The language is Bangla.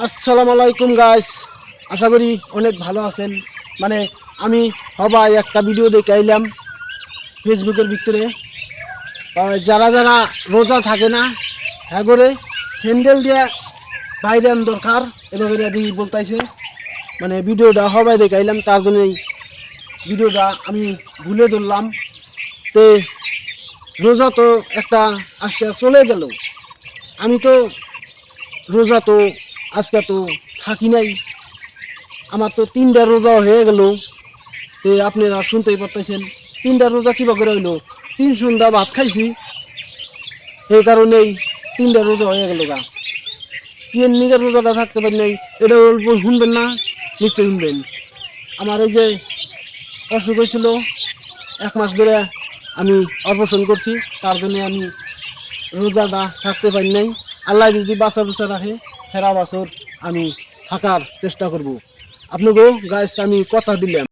আসসালামু আলাইকুম গাইস, আশা করি অনেক ভালো আছেন। মানে আমি সবাই একটা ভিডিও দেখে আইলাম ফেসবুকের ভিতরে। যারা যারা রোজা থাকে না হ্যাঁ করে স্যান্ডেল দিয়ে বাইরে আন দরকার এভাবে দিয়ে বলতাইছে। মানে ভিডিওটা সবাই দেখে আইলাম, তার জন্যই ভিডিওটা আমি ভুলে ধরলাম। তে রোজা তো একটা আজকে চলে গেল, আমি তো রোজা তো আজকে তো থাকি নাই, আমার তো 3টা রোজা হয়ে গেল। তো আপনারা শুনতেই পারতেছেন 3টা রোজা কীভাবে করে হইলো। 3 সন্ধ্যা ভাত খাইছি, এই কারণেই 3টা রোজা হয়ে গেল গা। কি নিজের রোজাটা থাকতে পারি নাই, এটা অল্প শুনবেন না, নিশ্চয় শুনবেন। আমার এই যে অসুখ হয়েছিল 1 মাস ধরে, আমি অপারেশন করছি, তার জন্য আমি রোজাটা থাকতে পারি নাই। আল্লাহ যদি বাঁচা বাঁচা রাখে ফেরা বছর আমি থাকার চেষ্টা করব। আপনাকেও গাইস আমি কথা দিলাম।